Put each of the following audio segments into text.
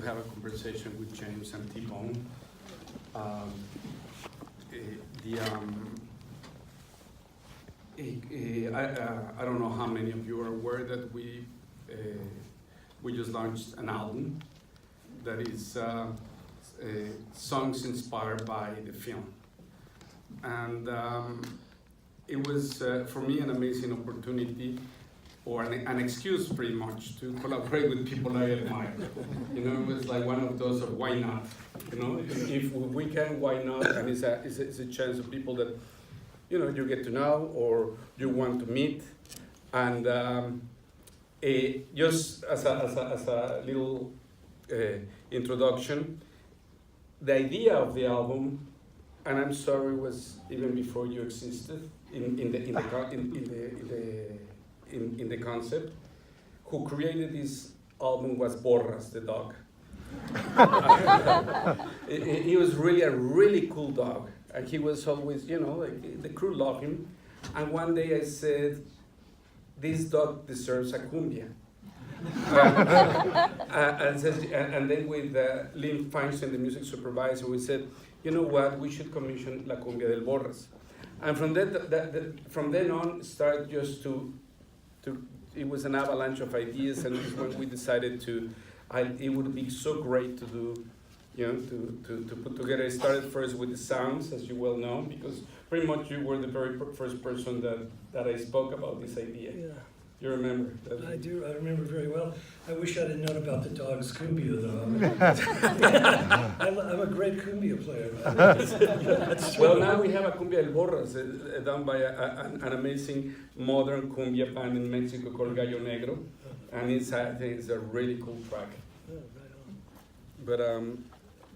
have a conversation with James and T-Bone. I don't know how many of you are aware that we just launched an album that is songs inspired by the film. And it was, for me, an amazing opportunity, or an excuse pretty much, to collaborate with people I admire. You know, it was like one of those of why not? You know, if we can, why not? And it's a chance of people that, you know, you get to know or you want to meet. And just as a little introduction, the idea of the album, and I'm sorry, was even before you existed in the concept. Who created this album was Borras, the dog. He was really a really cool dog, and he was always, you know, like, the crew loved him. And one day I said, this dog deserves a cumbia. And then with Lynn Feinstein, the music supervisor, we said, you know what, we should commission La Cumbia del Borras. And from from then on, started just to it was an avalanche of ideas, and when we decided it would be so great to do, you know, to put together. It started first with the sounds, as you well know, because pretty much you were the very first person that I spoke about this idea. Yeah. You remember? I do. I remember very well. I wish I'd have known about the dog's cumbia, though. I'm a great cumbia player. Well, now we have a Cumbia del Borras, done by an amazing modern cumbia band in Mexico called Gallo Negro, and I think it's a really cool track. Oh, right on.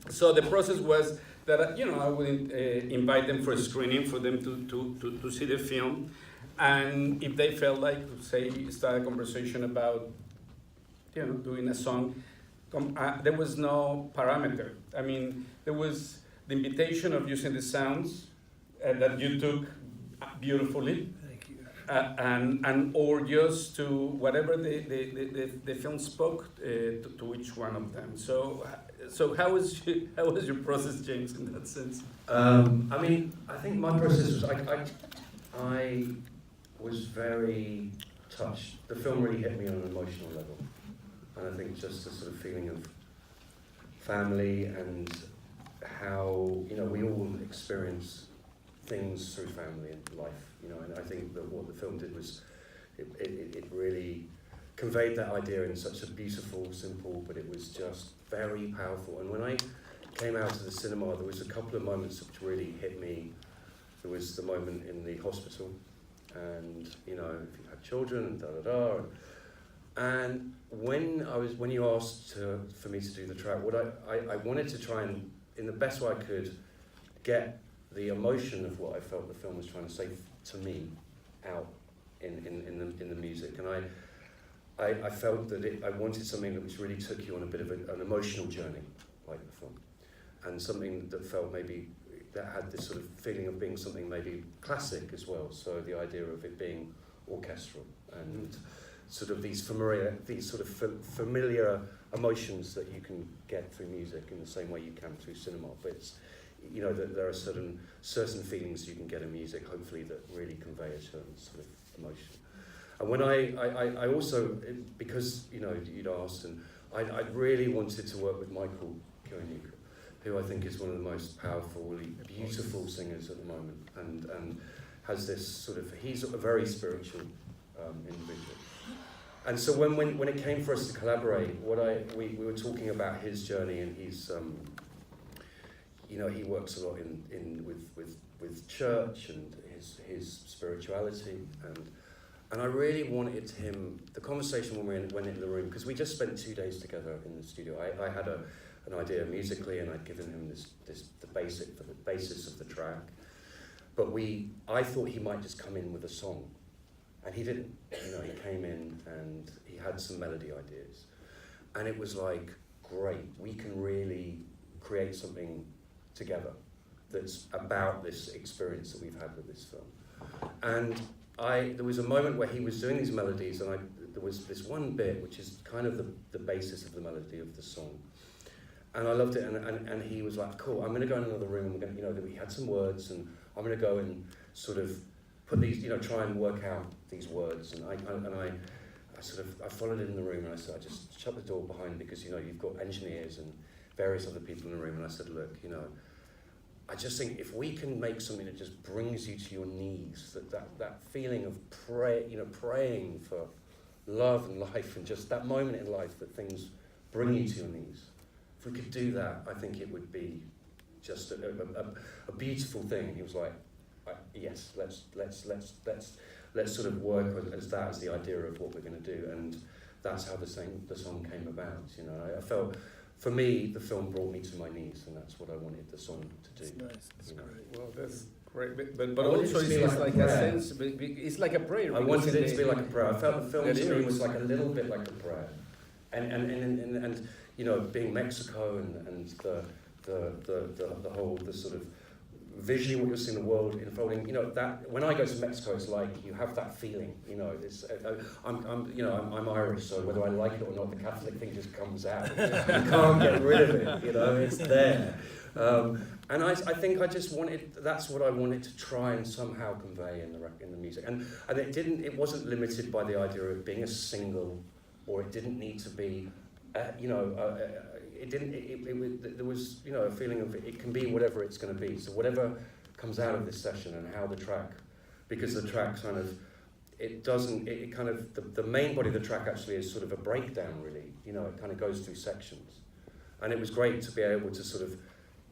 But so the process was that, you know, I would invite them for a screening, for them to see the film. And if they felt like, say, start a conversation about, you know, doing a song, there was no parameter. I mean, there was the invitation of using the sounds that you took beautifully. Thank you. And or just to whatever the film spoke to each one of them. So how was your process, James, in that sense? I mean, I think my process was I was very touched. The film really hit me on an emotional level, and I think just the sort of feeling of family and how, you know, we all experience things through family and life, you know, and I think that what the film did was it really conveyed that idea in such a beautiful, simple, but it was just very powerful. And when I came out of the cinema, there was a couple of moments which really hit me. There was the moment in the hospital, and, you know, if you had children and da-da-da. And when you asked for me to do the track, what I wanted to try and, in the best way I could, get the emotion of what I felt the film was trying to say to me out in the music. And I felt that I wanted something that was really took you on a bit of an emotional journey, like the film, and something that felt maybe that had this sort of feeling of being something maybe classic as well. So the idea of it being orchestral and sort of these sort of familiar emotions that you can get through music in the same way you can through cinema. But it's, you know, that there are certain feelings you can get in music, hopefully, that really convey a certain sort of emotion. And when I also, because, you know, you'd asked, and I really wanted to work with Michael Kiwanuka, who I think is one of the most powerful, really beautiful singers at the moment, and has this sort of, he's a very spiritual individual. And so when it came for us to collaborate, we were talking about his journey, and he's, you know, he works a lot with church and his spirituality, and I really wanted him, the conversation when we went in the room, because we just spent 2 days together in the studio. I had an idea musically, and I'd given him the basis of the track, but I thought he might just come in with a song, and he didn't. You know, he came in and he had some melody ideas, and it was like, great, we can really create something together that's about this experience that we've had with this film. And there was a moment where he was doing these melodies, and there was this one bit which is kind of the basis of the melody of the song. And I loved it, and he was like, cool, I'm going to go in another room, we're gonna, we had some words, and I'm going to go and sort of put these, try and work out these words, and I followed him in the room, and I said, I just shut the door behind, because, you've got engineers and various other people in the room, and I said, look, I just think if we can make something that just brings you to your knees, that feeling of praying for love and life, and just that moment in life that things bring you to your knees. If we could do that, I think it would be just a beautiful thing. He was like, yes, let's sort of work as that as the idea of what we're going to do, and that's how the song came about. I felt, for me, the film brought me to my knees, and that's what I wanted the song to do. That's nice. That's great. Well, that's great, but I wanted also it to be it's like like a a prayer. sense. It's like a prayer. I wanted it to be like a prayer. I felt the film The to me lyrics. was like a little bit like a prayer, and being Mexico and the whole sort of visually what you're seeing the world unfolding. That when I go to Mexico, it's like you have that feeling. It's I'm Irish, so whether I like it or not, the Catholic thing just comes out. You can't get rid of it. It's there. And I think I just wanted. That's what I wanted to try and somehow convey in the music. And it wasn't limited by the idea of being a single, or it didn't need to be. There was a feeling of it can be whatever it's going to be. So whatever comes out of this session, and how the track, because the track kind of, the main body of the track actually is sort of a breakdown, really. It kind of goes through sections, and it was great to be able to sort of,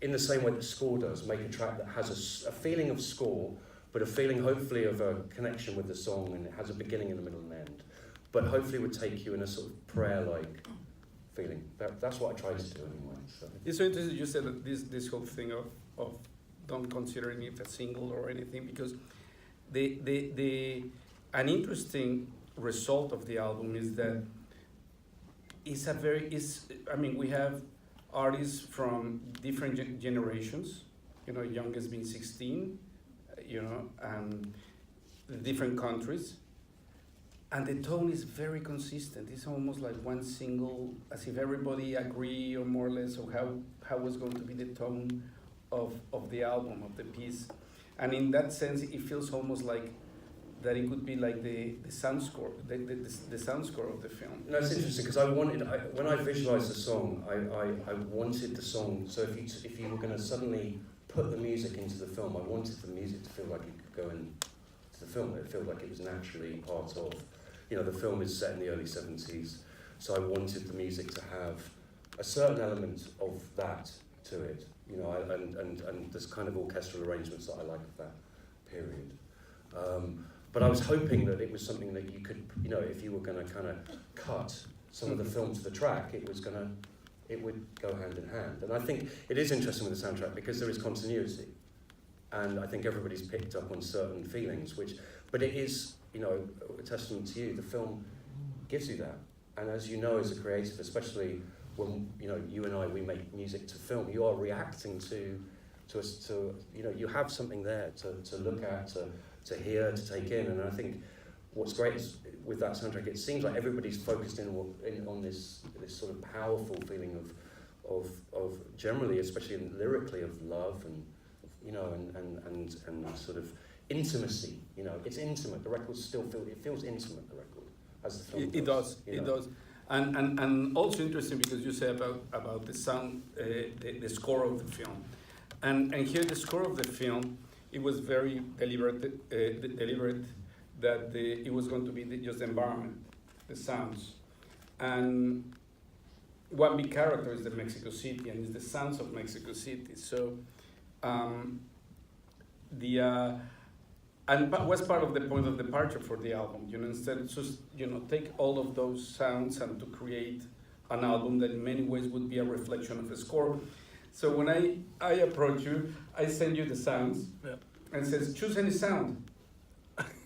in the same way that score does, make a track that has a feeling of score, but a feeling hopefully of a connection with the song, and it has a beginning and a middle and end, but hopefully would take you in a sort of prayer-like feeling. That's what I tried to do anyway. So. It's so interesting you said that this whole thing of don't considering it a single or anything, because an interesting result of the album is that we have artists from different generations, youngest being 16, and different countries. And the tone is very consistent. It's almost like one single, as if everybody agree or more or less of how was going to be the tone of the album, of the piece. And in that sense, it feels almost like that it could be like the sound score, the sound score of the film. No, it's interesting, because when I visualized the song, I wanted the song, so if you were going to suddenly put the music into the film, I wanted the music to feel like it could go into the film. It felt like it was naturally part of. The film is set in the early 70s, so I wanted the music to have a certain element of that to it, and this kind of orchestral arrangements that I like of that period. But I was hoping that it was something that you could, if you were going to kind of cut some of the film to the track, it would go hand in hand. And I think it is interesting with the soundtrack because there is continuity, and I think everybody's picked up on certain feelings, but it is, a testament to you. The film gives you that, and as you know, as a creative, especially when you and I, we make music to film, you are reacting to you have something there to look at, to hear, to take in. And I think what's great is with that soundtrack, it seems like everybody's focused in on this sort of powerful feeling of generally, especially lyrically, of love and and sort of intimacy. It's intimate. The record feels intimate. The record, as the film does. It does. And also interesting because you say about the sound, the score of the film, and here the score of the film, it was very deliberate that it was going to be just the environment, the sounds, and one big character is the Mexico City, and it's the sounds of Mexico City. So and was part of the point of departure for the album. Instead just take all of those sounds and to create an album that in many ways would be a reflection of a score. So when I approach you, I send you the sounds, Yep. and says choose any sound,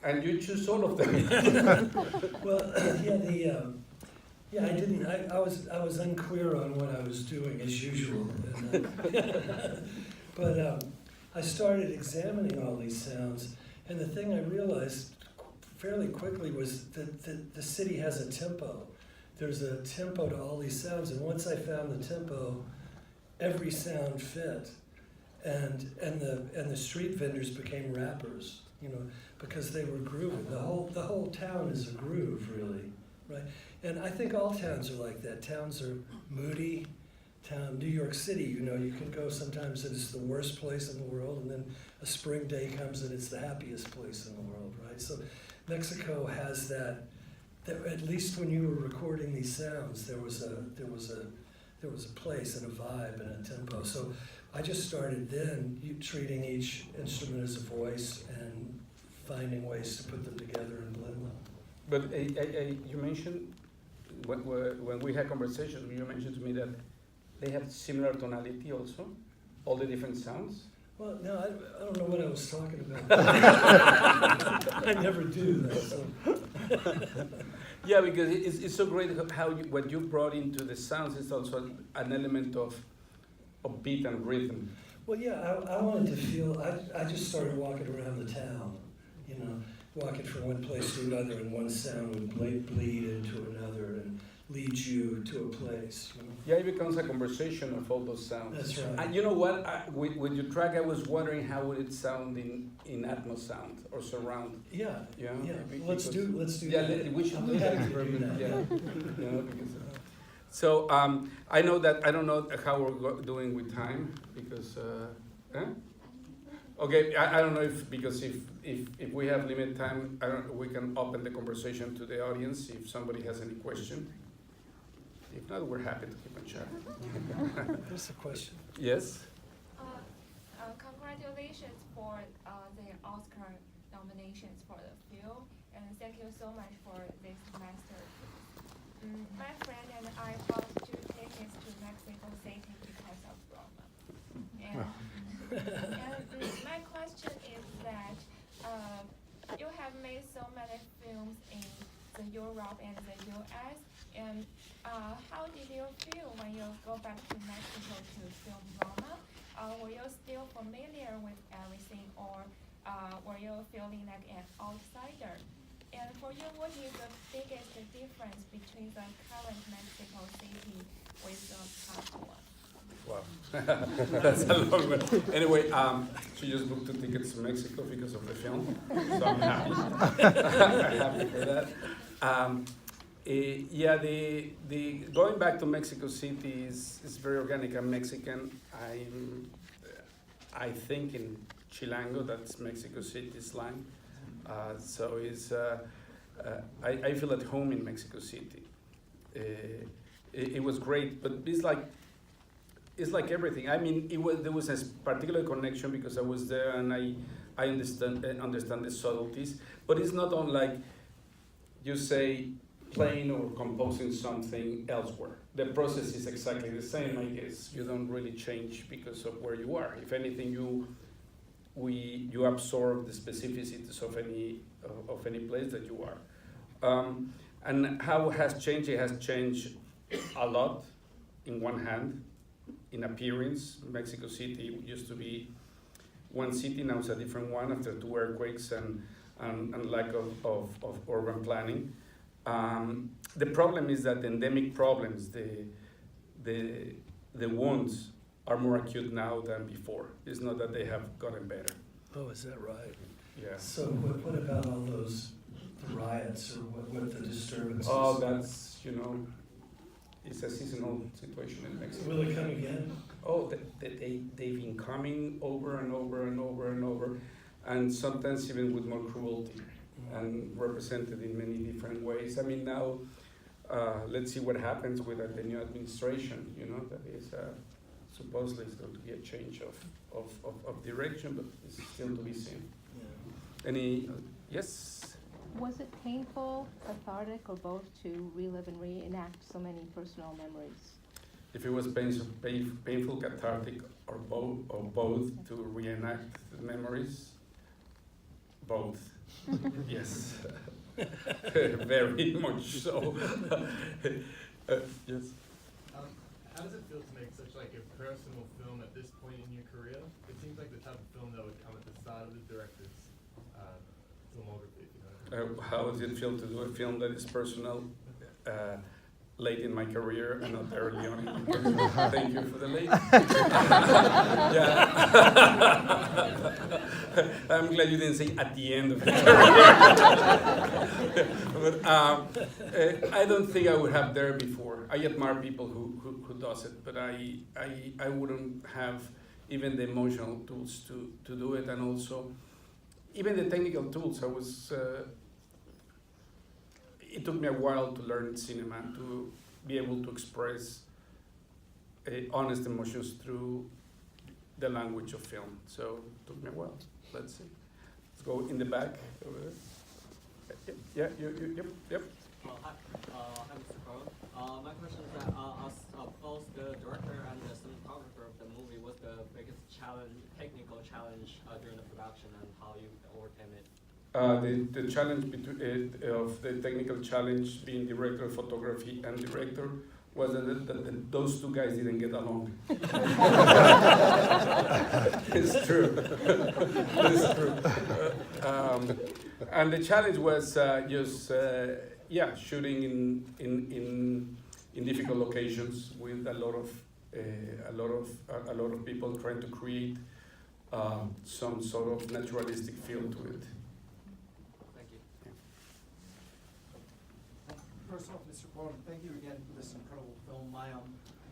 and you choose all of them. Well, I didn't. I was unclear on what I was doing as usual, but I started examining all these sounds, and the thing I realized fairly quickly was that the city has a tempo. There's a tempo to all these sounds, and once I found the tempo, every sound fit, and the street vendors became rappers, you know, because they were grooving. The whole town is a groove, really, right? And I think all towns are like that. Towns are moody. New York City, you know, you can go sometimes and it's the worst place in the world, and then a spring day comes and it's the happiest place in the world, right? So Mexico has that at least when you were recording these sounds, there was a place and a vibe and a tempo. So I just started then treating each instrument as a voice and finding ways to put them together and blend them. But you mentioned, when we had conversations, you mentioned to me that they have similar tonality also, all the different sounds. Well, no, I don't know what I was talking about. I never do that. So. Yeah, because it's so great how what you brought into the sounds is also an element of beat and rhythm. Well, yeah, I wanted to feel, I just started walking around the town, you know, walking from one place to another, and one sound would bleed into another and lead you to a place. You know? Yeah, it becomes a conversation of all those sounds. That's right. And you know what? With your track, I was wondering how would it sound in Atmos sound or surround. Yeah, Yeah. yeah. Because, Let's do yeah, that. we should I'm do that happy to do experiment. that. Yeah. You know, because, so I know that I don't know how we're doing with time because. Okay, I don't know if because if we have limited time, we can open the conversation to the audience if somebody has any question. If not, we're happy to keep on chatting. There's a question. Yes. Congratulations for the Oscar nominations for the film, and thank you so much for this masterpiece. My friend and I bought 2 tickets to Mexico City because of Roma. And my question is that you have made so many films in the Europe and the US, and how did you feel when you go back to Mexico to film Roma? Were you still familiar with everything, or were you feeling like an outsider? And for you, what is the biggest difference between the current Mexico City with the past one? Wow, that's a long one. Anyway, she just booked 2 tickets to Mexico because of the film, so I'm happy. I'm happy for that. Yeah, the going back to Mexico City is very organic. I'm Mexican. I think in Chilango, that's Mexico City slang. So it's I feel at home in Mexico City. It was great, but it's like everything. I mean, there was a particular connection because I was there and I understand the subtleties. But it's not unlike you say playing or composing something elsewhere. The process is exactly the same, I guess. You don't really change because of where you are. If anything, you absorb the specificities of any place that you are. And how it has changed? It has changed a lot. In one hand, in appearance, Mexico City used to be one city, now it's a different one after 2 earthquakes and lack of urban planning. The problem is that the endemic problems, the wounds are more acute now than before. It's not that they have gotten better. Oh, is that right? Yeah. So what about all those riots or what the disturbances? Oh, that's, it's a seasonal situation in Mexico. Will it come again? Oh, they've been coming over and over and over and over, and sometimes even with more cruelty and represented in many different ways. I mean, now, let's see what happens with the new administration, that is supposedly it's going to be a change of direction, but it's still to be seen. Yeah. Yes? Was it painful, cathartic, or both to relive and reenact so many personal memories? If it was painful, cathartic, or both to reenact the memories, both. Yes, very much so. Yes. How does it feel to make such like a personal film at this point in your career? It seems like the type of film that would come at the start of the director's filmography. How does it feel to do a film that is personal? late in my career and not early on. Thank you for the late. Yeah. I'm glad you didn't say at the end of the career. But I don't think I would have there before. I admire people who does it, but I wouldn't have even the emotional tools to do it, and also even the technical tools. It took me a while to learn cinema, to be able to express honest emotions through the language of film. So it took me a while. Let's see. Let's go in the back over there. Yeah, yep. Hi, Mr. Cuarón. My question is that as both the director and the cinematographer of the movie, what's the biggest technical challenge during the production, and how you overcame it? The challenge of the technical challenge being director of photography and director was that those two guys didn't get along. It's true. It's true. And the challenge was just shooting in difficult locations with a lot of people trying to create some sort of naturalistic feel to it. First off, Mr. Cuarón, thank you again for this incredible film. My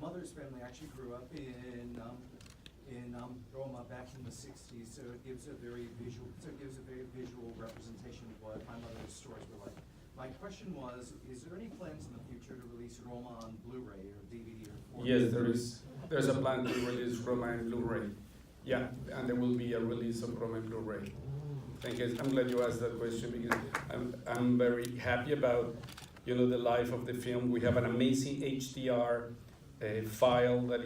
mother's family actually grew up in Roma back in the '60s, so it gives a very visual representation of what my mother's stories were like. My question was, is there any plans in the future to release Roma on Blu-ray or DVD or 4K? Yes, there is. There's a plan to release Roma in Blu-ray. Yeah, and there will be a release of Roma in Blu-ray. Thank you. I'm glad you asked that question, because I'm very happy about the life of the film. We have an amazing HDR file that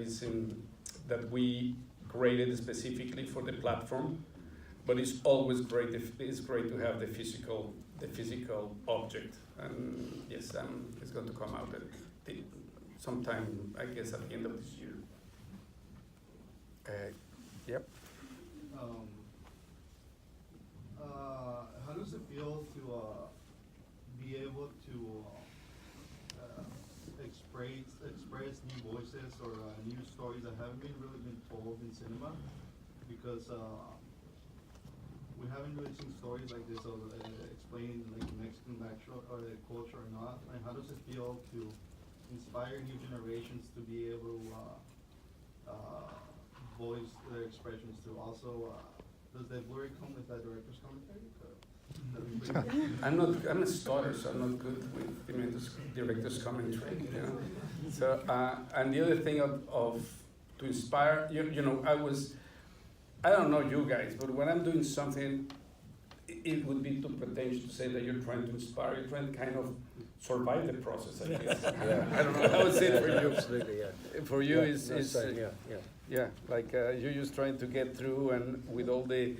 we created specifically for the platform, but it's always great. It's great to have the physical object, and yes, it's going to come out sometime, I guess, at the end of this year. Yep. How does it feel to be able to express new voices or new stories that haven't really been told in cinema? Because we haven't really seen stories like this of explaining like Mexican culture or not. And how does it feel to inspire new generations to be able to voice their expressions too? Also, does the Blu-ray come with that director's commentary? I'm a stutter, so I'm not good with director's commentary. So and the other thing of to inspire, I don't know you guys, but when I'm doing something, it would be too pretentious to say that you're trying to inspire. You're trying to kind of survive the process, I guess. Yeah. I don't know. I would say it for you. Absolutely, yeah. For you, yeah. Like you're just trying to get through, and with all the.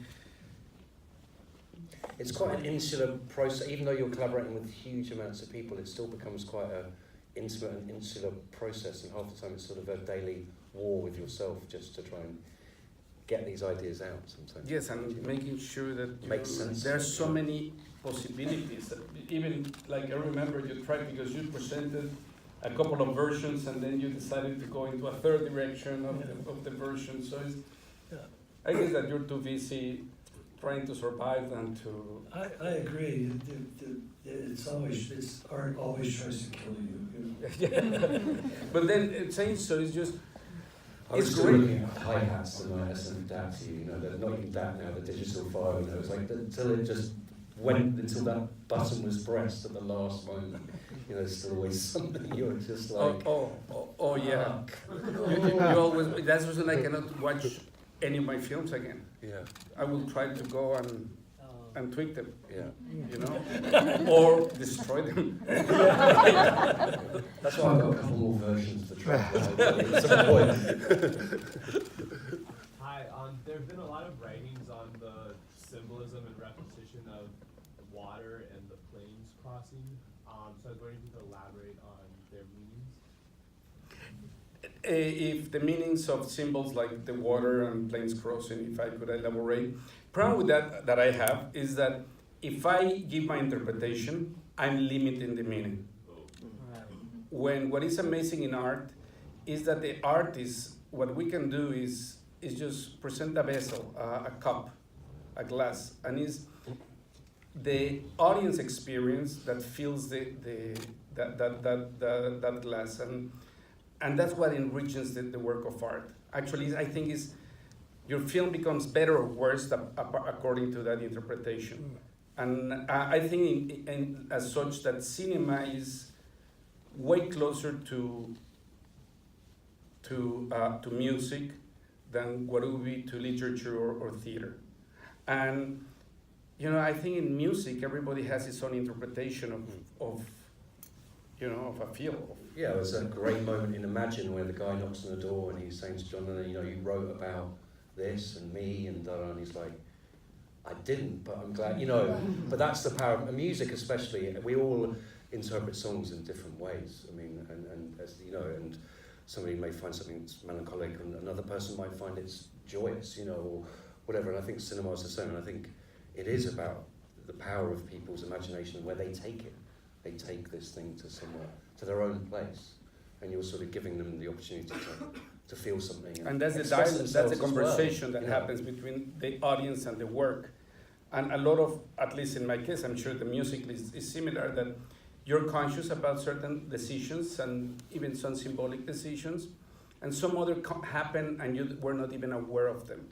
It's quite an insular process. Even though you're collaborating with huge amounts of people, it still becomes quite an intimate and insular process, and half the time it's sort of a daily war with yourself just to try and get these ideas out sometimes. Yes, and making sure that makes sense. There's so many possibilities. Even like I remember you tried, because you presented a couple of versions and then you decided to go into a third direction of the version. So I guess that you're too busy trying to survive than to. I agree. Art always tries to kill you. But then it saying so is just. I was still looking at hi-hats tonight as an DAT, they're not even DAT now, the digital file, it's like until it just went, until that button was pressed at the last moment, there's still always something, you're just like... Oh yeah. You always, that's the reason I cannot watch any of my films again. Yeah. I will try to go and tweak them. Yeah. Or destroy them. That's why I've got a couple more versions of the track. At some point. Hi, there have been a lot of writings on the symbolism and repetition of water and the planes crossing. So I was wondering if you could elaborate on their meanings. If the meanings of symbols like the water and planes crossing, if I could elaborate. Problem with that I have is that if I give my interpretation, I'm limiting the meaning. when what is amazing in art is that the artist, what we can do is just present a vessel, a cup, a glass, and is the audience experience that fills that glass, and that's what enriches the work of art. Actually, I think is your film becomes better or worse according to that interpretation. And I think as such that cinema is way closer to music than what it would be to literature or theater. And I think in music everybody has his own interpretation of a feel. Yeah, there's a great moment in Imagine where the guy knocks on the door and he's saying to John Lennon, you wrote about this and me and da, and he's like, I didn't, but I'm glad, but that's the power of music, especially. We all interpret songs in different ways. I mean, and as and somebody may find something melancholic and another person might find it's joyous, or whatever. And I think cinema is the same. And I think it is about the power of people's imagination and where they take it. They take this thing to somewhere, to their own place, and you're sort of giving them the opportunity to feel something. And that's the dialogue, that's the conversation that happens between the audience and the work. And a lot of, at least in my case, I'm sure the music is similar, that you're conscious about certain decisions and even some symbolic decisions, and some other happen and you were not even aware of them.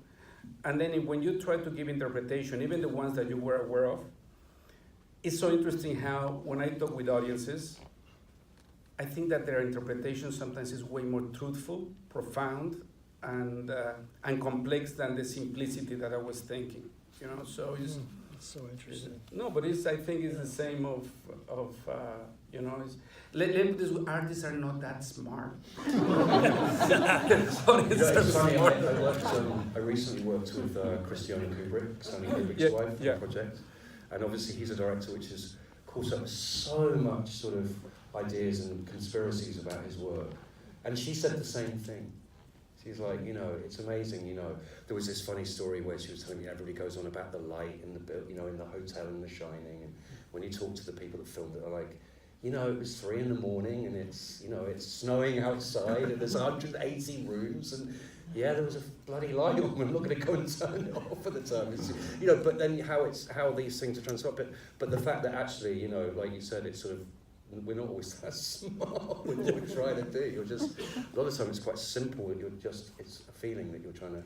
And then when you try to give interpretation, even the ones that you were aware of, it's so interesting how when I talk with audiences, I think that their interpretation sometimes is way more truthful, profound, and complex than the simplicity that I was thinking. So it's so interesting. No, but I think it's the same of this, artists are not that smart. It's funny, I recently worked with Christiane Kubrick, Stanley Kubrick's wife, for a project. And obviously he's a director which has caught up with so much sort of ideas and conspiracies about his work. And she said the same thing. She's like, it's amazing, There was this funny story where she was telling me everybody goes on about the light in the in the hotel in The Shining, and when you talk to the people that filmed it, they're like, it was 3 a.m. and it's snowing outside and there's 180 rooms and there was a bloody light on. I'm not going to go and turn it off at the time. It's, but then how these things are transferred. But the fact that actually, like you said, it's sort of, we're not always that smart with what we're trying to do. You're just, a lot of the time it's quite simple. It's a feeling that you're trying to.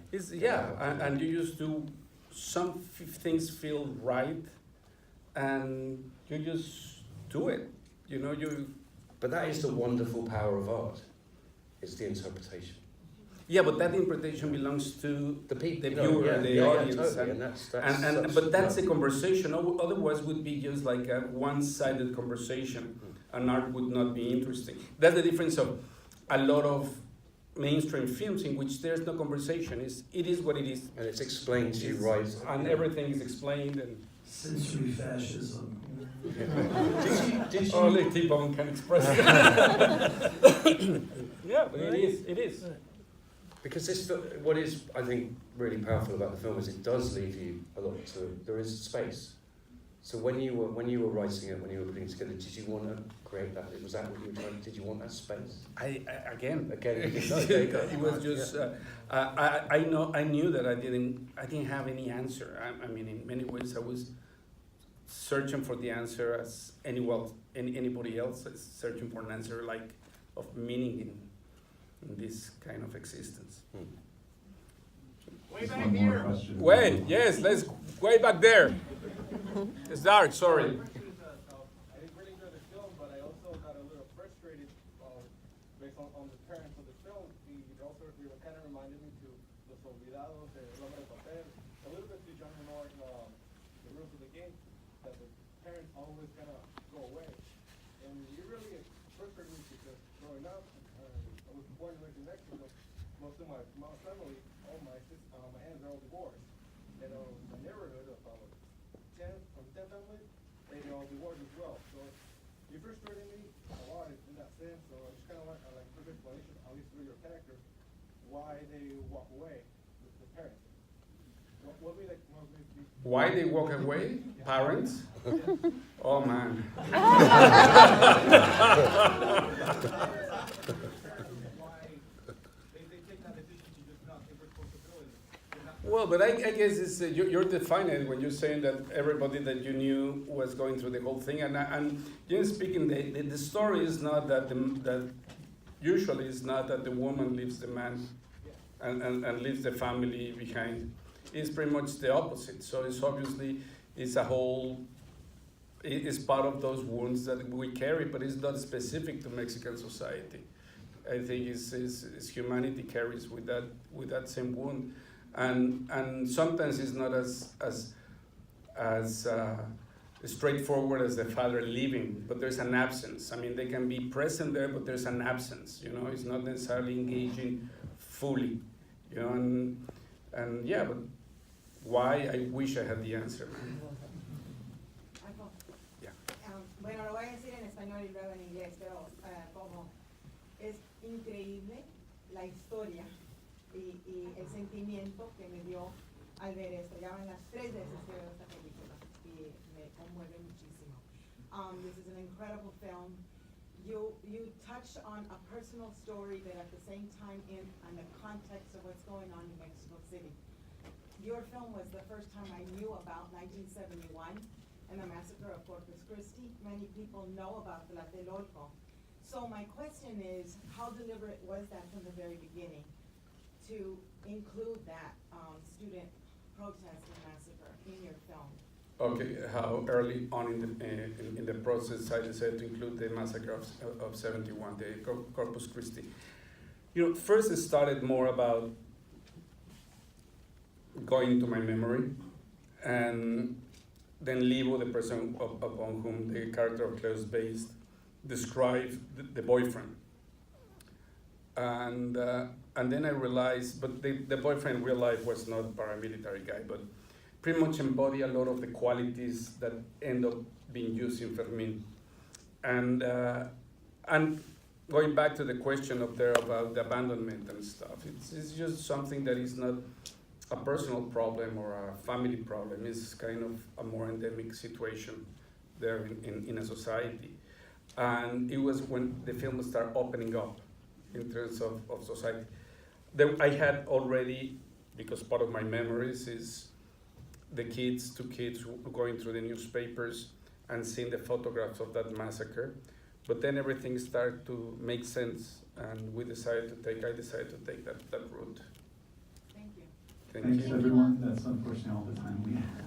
And you just do, some things feel right, and you just do it. But that is the wonderful power of art. It's the interpretation. Yeah, but that interpretation belongs to the people, the viewer, the audience, totally. But that's a conversation. Otherwise, would be just like a one-sided conversation, and art would not be interesting. That's the difference of a lot of mainstream films in which there's no conversation. It is what it is, and it's explained to you right, and everything is explained. And sensory fascism. Did you only T-Bone can express that. Yeah, but it is. Because what is, I think, really powerful about the film is it does leave you a lot to. There is space. So when you were writing it, when you were putting it together, did you want to create that? Was that what you were trying? Did you want that space? Again. It was just. I knew that I didn't have any answer. I mean, in many ways, I was searching for the answer as anybody else is searching for an answer of meaning in this kind of existence. Way back here. Yes, let's way back there. It's dark, sorry. I didn't really enjoy the film, but I also got a little frustrated based on the parents of the film. It also kind of reminded me to Los Olvidados, de Roma de Papel, a little bit to John Lennon, The Rules of the Game, that the parents always kind of go away. And it really frustrated me because growing up, I was born and raised in Mexico. Most of my family, all my aunts are all divorced. And my neighborhood of about 10 families, they all divorced as well. So it frustrated me a lot in that sense. So I just kind of like quick explanation, at least through your character, why they walk away with the parents. What we like, what we- Why they walk away? Parents? Oh man. why they take that decision to just not take responsibility. They're not- Well, but I guess it's, you're defining it when you're saying that everybody that you knew was going through the whole thing. And generally speaking, the story is not that that usually it's not that the woman leaves the man and leaves the family behind. It's pretty much the opposite. So it's obviously it's a whole. It's part of those wounds that we carry, but it's not specific to Mexican society. I think it's humanity carries with that same wound, and sometimes it's not as straightforward as the father leaving, but there's an absence. I mean, they can be present there, but there's an absence. You know, it's not necessarily engaging fully. You know, and yeah, but why? I wish I had the answer, man. Yeah. Bueno, lo voy a decir en español y luego en inglés, pero como es increíble la historia y el sentimiento que me dio al ver esto. Ya van las 3 veces que veo esta película y me conmueve muchísimo. This is an incredible film. You touched on a personal story, but at the same time in the context of what's going on in Mexico City. Your film was the first time I knew about 1971 and the massacre of Corpus Christi. Many people know about the Tlatelolco. So my question is, how deliberate was that from the very beginning to include that student protest and massacre in your film? Okay, how early on in the process I decided to include the massacre of 71, the Corpus Christi. You know, first it started more about going to my memory, and then Livo, the person upon whom the character of Claire is based, described the boyfriend. And then I realized, but the boyfriend in real life was not a paramilitary guy, but pretty much embody a lot of the qualities that end up being used in Fermin. And going back to the question up there about the abandonment and stuff, it's just something that is not a personal problem or a family problem. It's kind of a more endemic situation there in a society. And it was when the film started opening up in terms of society. I had already, because part of my memories is the two kids going through the newspapers and seeing the photographs of that massacre. But then everything started to make sense, and I decided to take that route. Thank you. Thank Thanks, you. everyone. That's unfortunately all the time we have.